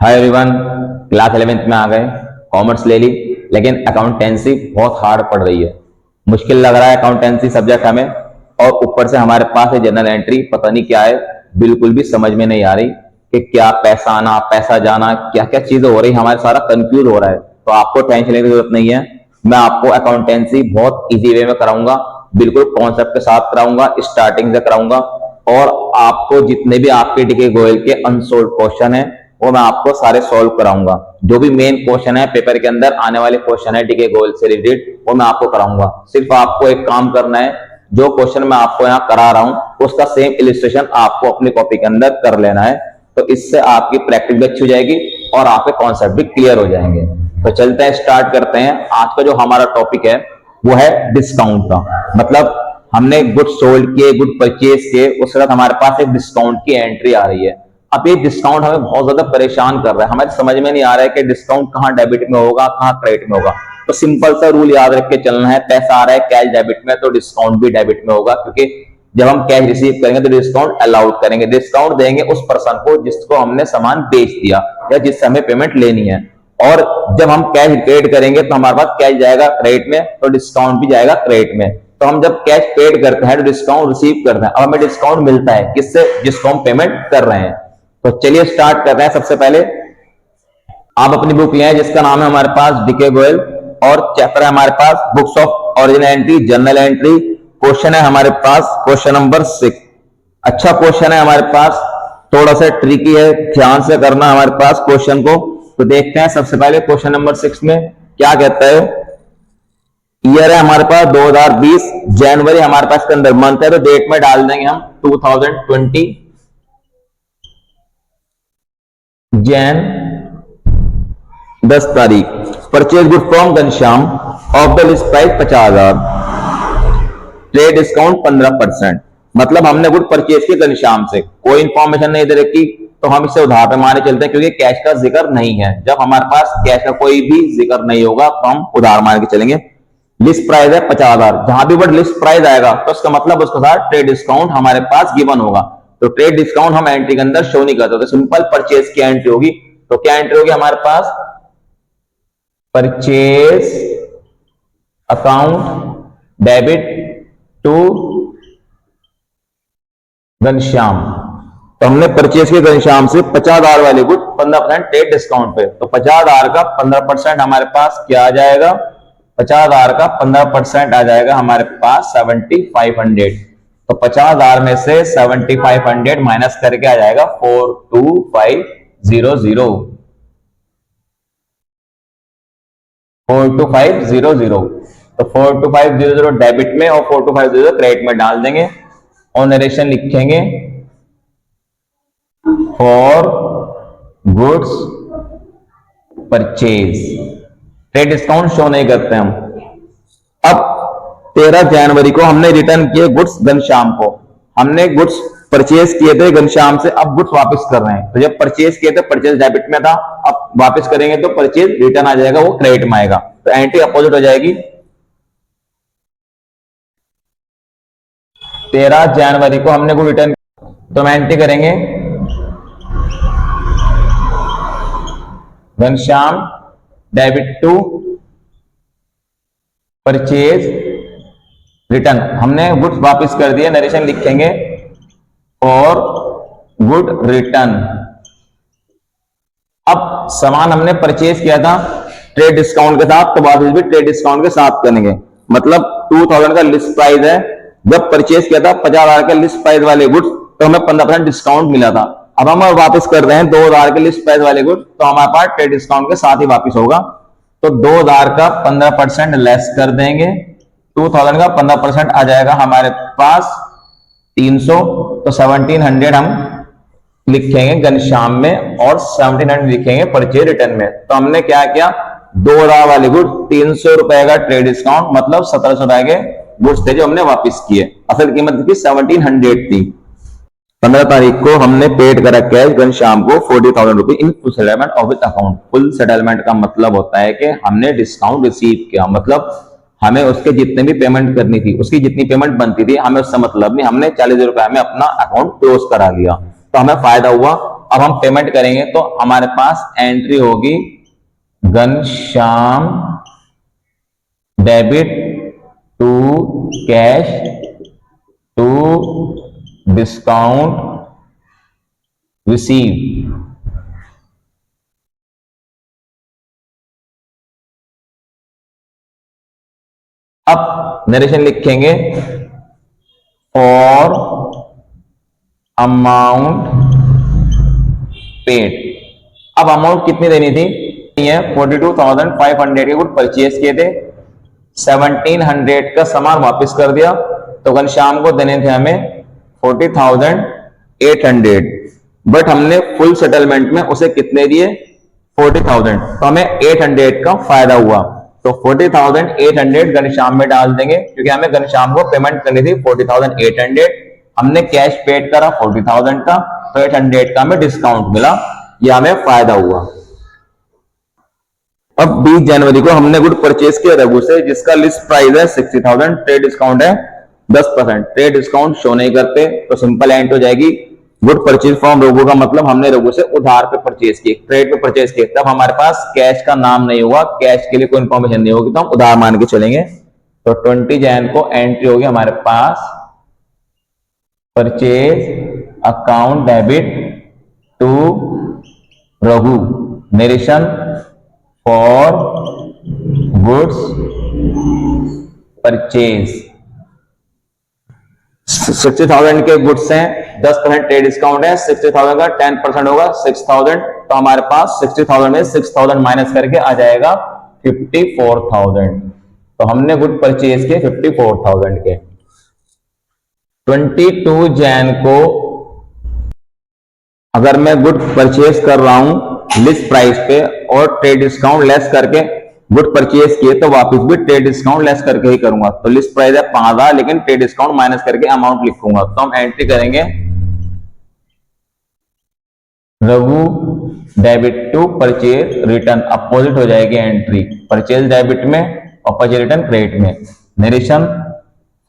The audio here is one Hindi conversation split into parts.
हाय एवरीवन, क्लास 11th में आ गए। कॉमर्स ले ली, लेकिन अकाउंटेंसी बहुत हार्ड पड़ रही है। मुश्किल लग रहा है अकाउंटेंसी सब्जेक्ट हमें, और ऊपर से हमारे पास है जनरल एंट्री। पता नहीं क्या है, बिल्कुल भी समझ में नहीं आ रही कि क्या पैसा आना पैसा जाना क्या क्या चीजें हो रही, हमारे सारा कंफ्यूज हो रहा है। तो आपको टेंशन लेने की जरूरत नहीं है। मैं आपको अकाउंटेंसी बहुत इजी वे में कराऊंगा, बिल्कुल कॉन्सेप्ट के साथ कराऊंगा, स्टार्टिंग से कराऊंगा। और आपको जितने भी आपके डीके गोयल के अनसोल्व क्वेश्चन है वो मैं आपको सारे सॉल्व कराऊंगा। जो भी मेन क्वेश्चन है पेपर के अंदर आने वाले क्वेश्चन है डीके गोयल से रिलेटेड, वो मैं आपको कराऊंगा। सिर्फ आपको एक काम करना है, जो क्वेश्चन मैं आपको यहाँ करा रहा हूँ उसका सेम इलिस्ट्रेशन आपको अपनी कॉपी के अंदर कर लेना है। तो इससे आपकी प्रैक्टिस भी अच्छी हो जाएगी और आपके कॉन्सेप्ट भी क्लियर हो जाएंगे। तो चलते हैं, स्टार्ट करते हैं। आज का जो हमारा टॉपिक है वो है डिस्काउंट का। मतलब हमने गुड सोल्ड किए, गुड परचेज किए, उसके बाद हमारे पास एक डिस्काउंट की एंट्री आ रही है। अब ये डिस्काउंट हमें बहुत ज्यादा परेशान कर रहा है, हमें समझ में नहीं आ रहा है कि डिस्काउंट कहाँ डेबिट में होगा कहाँ क्रेडिट में होगा। तो सिंपल सा रूल याद रख के चलना है, पैसा आ रहा है कैश डेबिट में तो डिस्काउंट भी डेबिट में होगा, क्योंकि जब हम कैश रिसीव करेंगे तो डिस्काउंट अलाउड करेंगे। डिस्काउंट देंगे उस पर्सन को जिसको हमने सामान बेच दिया या जिससे हमें पेमेंट लेनी है। और जब हम कैश पेड करेंगे तो हमारे पास कैश जाएगा क्रेडिट में, तो डिस्काउंट भी जाएगा क्रेडिट में। तो हम जब कैश पेड करते हैं तो डिस्काउंट रिसीव करते हैं। अब हमें डिस्काउंट मिलता है किससे? जिसको हम पेमेंट कर रहे हैं। तो चलिए स्टार्ट कर रहे हैं। सबसे पहले आप अपनी बुक ले आए जिसका नाम है हमारे पास डीके गोयल, और चैप्टर है हमारे पास books of original entry, journal entry. Question है हमारे पास क्वेश्चन नंबर 6। अच्छा क्वेश्चन है हमारे पास, थोड़ा सा ट्रिकी है, ध्यान से करना हमारे पास क्वेश्चन को। तो देखते हैं सबसे पहले क्वेश्चन नंबर 6 में क्या कहता है। ईयर है हमारे पास 2020, जनवरी हमारे पास के अंदर मंथ है, तो डेट में डाल देंगे हम 2020 जैन 10 तारीख। Purchase good from Ghanshyam of the list price 50,000, trade discount 15%। मतलब हमने गुड परचेज किया घनश्याम से, कोई इंफॉर्मेशन नहीं दे रखी, तो हम इसे उधार पे माने चलते हैं क्योंकि कैश का जिक्र नहीं है। जब हमारे पास कैश का कोई भी जिक्र नहीं होगा तो हम उधार मान के चलेंगे। लिस्ट प्राइस है 50,000, जहां भी वर्ड लिस्ट प्राइस आएगा तो उसका मतलब उसके साथ ट्रेड डिस्काउंट हमारे पास गिवन होगा। तो ट्रेड डिस्काउंट हम एंट्री के अंदर शो नहीं करते, तो सिंपल परचेज की एंट्री होगी। तो क्या एंट्री होगी हमारे पास? Purchase account debit to Ghanshyam. तो हमने परचेज किया घनश्याम से 50,000 वाले गुड 15% ट्रेड डिस्काउंट पे। तो 50,000 का 15% हमारे पास क्या आ जाएगा? 50,000 का 15% आ जाएगा हमारे पास 7,500। तो 50,000 में से 7,500 माइनस करके आ जाएगा 42500। 42500। तो 42500 डेबिट में और 42500 क्रेडिट में डाल देंगे और नरेशन लिखेंगे for goods purchase. Trade discount show नहीं करते हम। अब 13 जनवरी को हमने रिटर्न किए गुड्स घनश्याम को। हमने गुड्स परचेज किए थे घनश्याम से, अब गुड्स वापस कर रहे हैं। तो जब परचेज किए थे परचेज डेबिट में था, अब वापस करेंगे तो परचेज रिटर्न आ जाएगा, वो क्रेडिट में आएगा। तो एंट्री अपोजिट हो जाएगी। 13 जनवरी को हमने गुड रिटर्न, तो हम एंट्री करेंगे Ghanshyam debit to purchase return. हमने गुड्स वापस कर दिए, नरेशन लिखेंगे और गुड रिटर्न। अब सामान हमने परचेज किया था ट्रेड डिस्काउंट के साथ, तो वापस भी ट्रेड डिस्काउंट के साथ करेंगे। मतलब 2000 का लिस्ट प्राइस है, जब परचेज किया था 50,000 के लिस्ट प्राइस वाले गुड्स, तो हमें 15% डिस्काउंट मिला था। अब हम वापस कर रहे हैं 2000 के लिस्ट प्राइस वाले गुड्स, तो हमारे पास ट्रेड डिस्काउंट के साथ ही वापस होगा। तो 2000 का 15% लेस कर देंगे, 2000 का 15% आ जाएगा हमारे पास 300। तो 1700 हम लिखेंगे घनश्याम में और 1700 लिखेंगे परचेज रिटर्न में। तो हमने क्या किया, 2000 वाले गुड्स 300 रुपए का ट्रेड डिस्काउंट, मतलब 1700 रुपए के गुड्स थे जो हमने वापस किए। असल कीमत की 1700 थी। 15 तारीख को हमने पेड करा कैश घनश्याम को 40,000 रुपए in full settlement of with account. Full settlement का मतलब होता है कि हमने डिस्काउंट रिसीव किया, मतलब हमें उसके जितने भी पेमेंट करनी थी, उसकी जितनी पेमेंट बनती थी, हमें उससे मतलब नहीं, हमने 40,000 रुपए में अपना अकाउंट क्लोज करा लिया, तो हमें फायदा हुआ। अब हम पेमेंट करेंगे तो हमारे पास एंट्री होगी Ghanshyam debit to cash to discount receive. अब नरेशन लिखेंगे फॉर अमाउंट पेड। अब अमाउंट कितनी देनी थी? 42,500 के गुड परचेज किए थे, 1700 का सामान वापस कर दिया, तो घनश्याम को देने थे हमें 40,800, बट हमने फुल सेटलमेंट में उसे कितने दिए? 40,000, तो हमें 800 का फायदा हुआ। तो 40,800 घनश्याम में डाल देंगे, क्योंकि हमें घनश्याम को पेमेंट करनी थी 40,800, हमने कैश पेड करा 40,000 का, तो 800 का हमें डिस्काउंट मिला, यह हमें फायदा हुआ। अब 20 जनवरी को हमने गुड परचेज किया रघु से, जिसका लिस्ट प्राइस है 60,000, ट्रेड डिस्काउंट है 10%। ट्रेड डिस्काउंट शो नहीं करते तो सिंपल एंड हो जाएगी गुड परचेज फ्रॉम रघु का मतलब हमने रघु से उधार पे परचेज किए, ट्रेड पे परचेज किए, तब हमारे पास कैश का नाम नहीं होगा, कैश के लिए कोई इंफॉर्मेशन नहीं होगी, तो हम उधार मान के चलेंगे। तो 20 जैन को एंट्री होगी हमारे पास purchase account debit to Raghu, narration for goods purchase. 60,000 के गुड्स हैं, 10% ट्रेड डिस्काउंट है, 60,000 का 10% होगा 6,000, तो हमारे पास 60,000 में 6,000 माइनस करके आ जाएगा 54,000। तो हमने गुड परचेज के 54,000 के। 22 जैन को अगर मैं गुड परचेज कर रहा हूं लिस्ट प्राइस पे और ट्रेड डिस्काउंट लेस करके गुड परचेज किए, तो वापस भी ट्रेड डिस्काउंट लेस करके ही करूंगा। तो लिस्ट प्राइस है 5,000, लेकिन ट्रेड डिस्काउंट माइनस करके अमाउंट लिखूंगा, तो हम एंट्री करेंगे Raghu debit to purchase return, opposite हो जाएगी एंट्री, परचेज डेबिट में और परचेज रिटर्न क्रेडिट में। Narration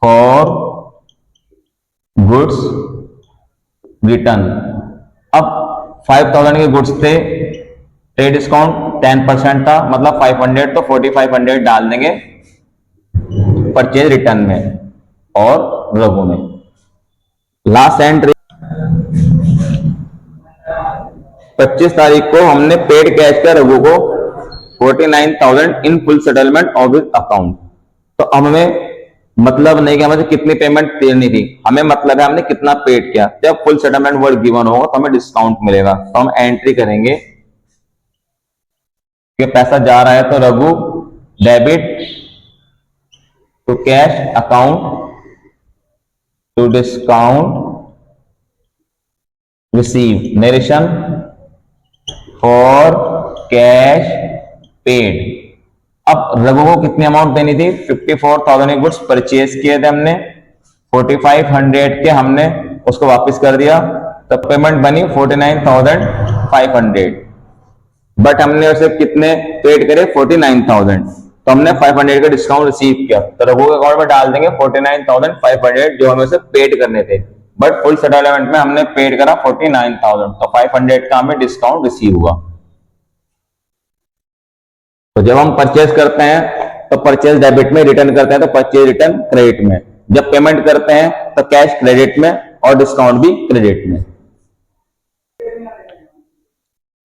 for goods return. अब 5,000 के गुड्स थे, ट्रेड डिस्काउंट 10% था, मतलब 500, तो 4,500 डाल देंगे परचेज रिटर्न में और रघु में। लास्ट एंट्री 25 तारीख को हमने पेड कैश का रघु को 49,000 in full settlement of his account. तो अब हमें मतलब नहीं कि हमें कितनी पेमेंट देनी थी, हमें मतलब है हमने कितना पेड किया। जब फुल सेटलमेंट वर्ड गिवन होगा तो हमें डिस्काउंट मिलेगा, तो हम एंट्री करेंगे कि पैसा जा रहा है तो Raghu debit to cash account to discount receive, narration for cash paid. अब रघु को कितनी अमाउंट देनी थी? 54,000 गुड्स परचेज किए थे हमने, 4,500 के हमने उसको वापस कर दिया, तब पेमेंट बनी 49,500, बट हमने उसे कितने पेड करे? 49,000, तो हमने 500 का डिस्काउंट रिसीव किया, तो रघु के अकाउंट में डाल देंगे 49,500 जो हमें उसे पेड करने थे, बट फुल सेटलमेंट में हमने पेड करा 49,000, तो 500 का हमें डिस्काउंट रिसीव हुआ। तो जब हम परचेज करते हैं तो परचेज डेबिट में, रिटर्न करते हैं तो परचेज रिटर्न क्रेडिट में, जब पेमेंट करते हैं तो कैश क्रेडिट में और डिस्काउंट भी क्रेडिट में।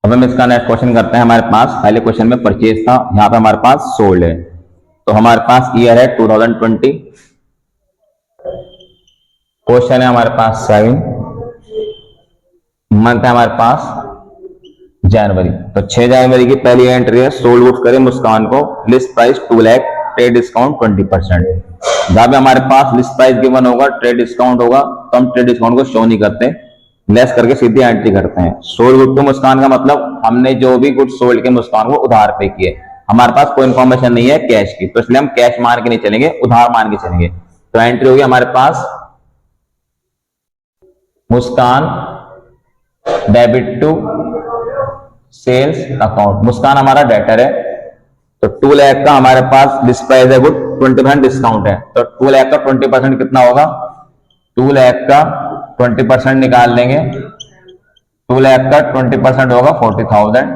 अब हम इसका नेक्स्ट क्वेश्चन करते हैं। हमारे पास पहले क्वेश्चन में परचेज था, यहां पे हमारे पास सोल्ड है, तो हमारे पास ईयर है 2020, क्वेश्चन है हमारे पास 7, मंथ है हमारे पास जनवरी। तो 6 जनवरी की पहली एंट्री है, सोल्ड गुड्स करें मुस्कान को, list price 2 lakh, trade discount 20%। जहां पे हमारे पास लिस्ट प्राइस गिवन होगा, ट्रेड डिस्काउंट होगा, तो हम ट्रेड डिस्काउंट को शो नहीं करते, लेस करके सीधी एंट्री करते हैं। सोल्ड गुड टू मुस्कान का मतलब हमने जो भी गुड्स सोल्ड के मुस्कान को उधार पे किए, हमारे पास कोई इंफॉर्मेशन नहीं है कैश की, तो इसलिए हम कैश मान के नहीं चलेंगे, उधार मान के चलेंगे। तो एंट्री होगी हमारे पास मुस्कान डेबिट टू सेल्स अकाउंट, मुस्कान हमारा डेटर है, तो 2 लाख का हमारे पास लिस्ट प्राइस है गुड, 20% डिस्काउंट है, तो 2 लाख का 20% कितना होगा? 2 लाख का 20% निकाल लेंगे 2 लाख का 20% होगा 40,000,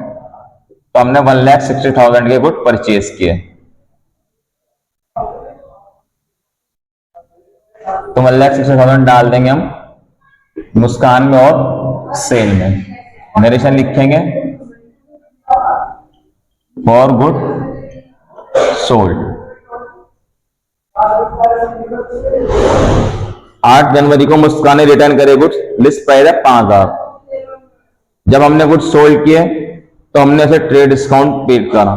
तो हमने 1,60,000 के गुड परचेज किए। तो 1,60,000 डाल देंगे हम मुस्कान में और सेल में। नरेशन लिखेंगे फॉर गुड सोल्ड। 8 जनवरी को मुस्कान ने रिटर्न करे गुड्स, लिस्ट प्राइस है 5,000। जब हमने गुड्स सोल्ड किए तो हमने उसे ट्रेड डिस्काउंट पेड करा।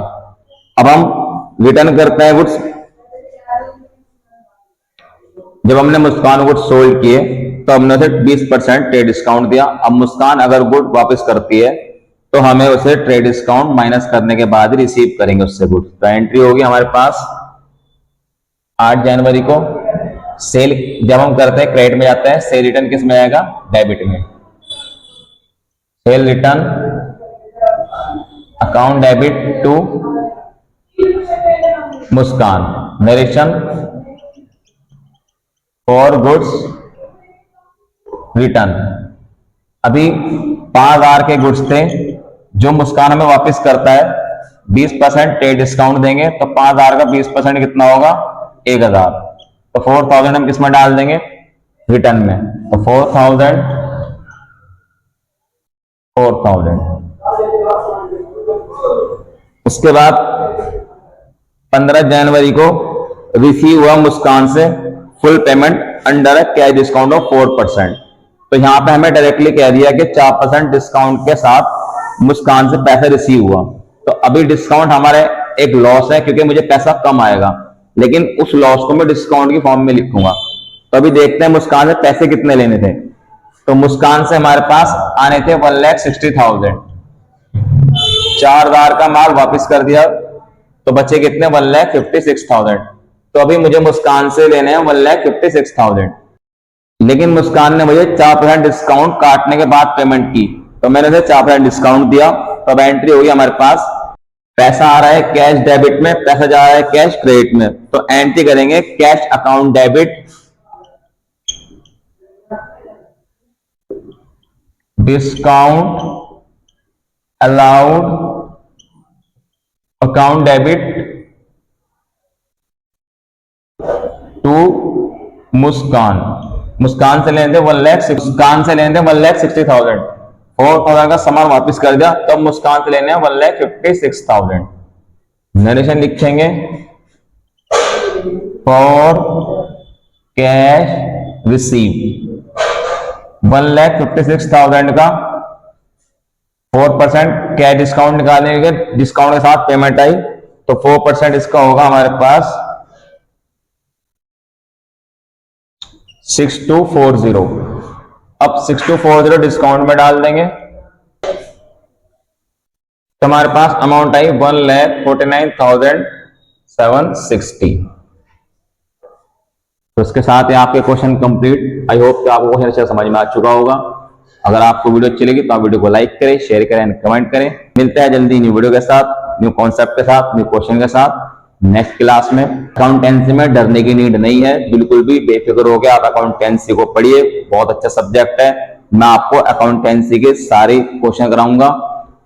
अब हम रिटर्न करते हैं गुड्स। जब हमने मुस्कान गुड्स सोल्ड किए तो हमने उसे 20% ट्रेड डिस्काउंट दिया। अब मुस्कान अगर गुड वापस करती है तो हमें उसे ट्रेड डिस्काउंट माइनस करने के बाद ही रिसीव करेंगे उससे गुड। तो एंट्री होगी हमारे पास 8 जनवरी को। सेल जब हम करते हैं क्रेडिट में जाता है, सेल रिटर्न किस में आएगा? डेबिट में। Sale return account debit to Muskan. Narration for goods return. अभी 5,000 के गुड्स थे जो मुस्कान हमें वापस करता है, 20% ट्रेड डिस्काउंट देंगे तो 5,000 का 20% कितना होगा? 1,000। तो 4,000 हम किस में डाल देंगे? रिटर्न में। तो 4,000 उसके बाद 15 जनवरी को रिसीव हुआ मुस्कान से full payment under a cash discount of 4%। तो यहां पे हमें डायरेक्टली कह दिया कि 4% डिस्काउंट के साथ मुस्कान से पैसा रिसीव हुआ। तो अभी डिस्काउंट हमारे एक लॉस है क्योंकि मुझे पैसा कम आएगा, लेकिन उस लॉस को मैं डिस्काउंट की फॉर्म में लिखूंगा। तो अभी देखते हैं मुस्कान से पैसे कितने लेने थे। तो मुस्कान से हमारे पास आने थे 1,60,000। 4,000 का माल वापस कर दिया तो बचे कितने? 1,56,000। तो अभी मुझे मुस्कान से लेने हैं 1,56,000, लेकिन मुस्कान ने मुझे 4% डिस्काउंट काटने के बाद पेमेंट की, तो मैंने उसे 4% डिस्काउंट दिया। तो अब एंट्री होगी हमारे पास, पैसा आ रहा है कैश डेबिट में, पैसा जा रहा है कैश क्रेडिट में। तो एंट्री करेंगे cash account debit discount allowed account debit to Muskan. Muskan से लेने थे 1,60,000। 4,000 का सामान वापस कर दिया, तब मुस्कान से लेने 1,56,000। नरेशन लिखेंगे फॉर कैश रिसीव। 1,56,000 का 4% कैश डिस्काउंट निकालने के डिस्काउंट के साथ पेमेंट आई, तो 4% इसका होगा हमारे पास 6,240। अब 6,240 डिस्काउंट में डाल देंगे तो हमारे पास अमाउंट आई 1,49,760। तो इसके साथ ही आपके क्वेश्चन कंप्लीट। आई होप कि आपको क्वेश्चन अच्छा समझ में आ चुका होगा। अगर आपको वीडियो अच्छी लगी तो आप वीडियो को लाइक करें, शेयर करें एंड कमेंट करें। मिलते हैं जल्दी न्यू वीडियो के साथ, न्यू कॉन्सेप्ट के साथ, न्यू क्वेश्चन के साथ नेक्स्ट क्लास में। अकाउंटेंसी में डरने की नीड नहीं है, बिल्कुल भी बेफिक्र हो गया। आप अकाउंटेंसी को पढ़िए, बहुत अच्छा सब्जेक्ट है। मैं आपको अकाउंटेंसी के सारे क्वेश्चन कराऊंगा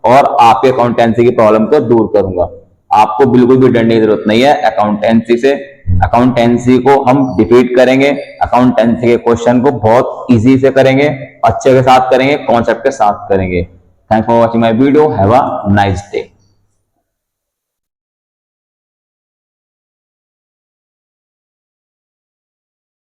और आपके अकाउंटेंसी की प्रॉब्लम को दूर करूंगा। आपको बिल्कुल भी डरने की जरूरत नहीं है अकाउंटेंसी से। अकाउंटेंसी को हम डिफीट करेंगे, अकाउंटेंसी के क्वेश्चन को बहुत इजी से करेंगे, अच्छे के साथ करेंगे, कॉन्सेप्ट के साथ करेंगे। Thanks for watching my video. Have a nice day.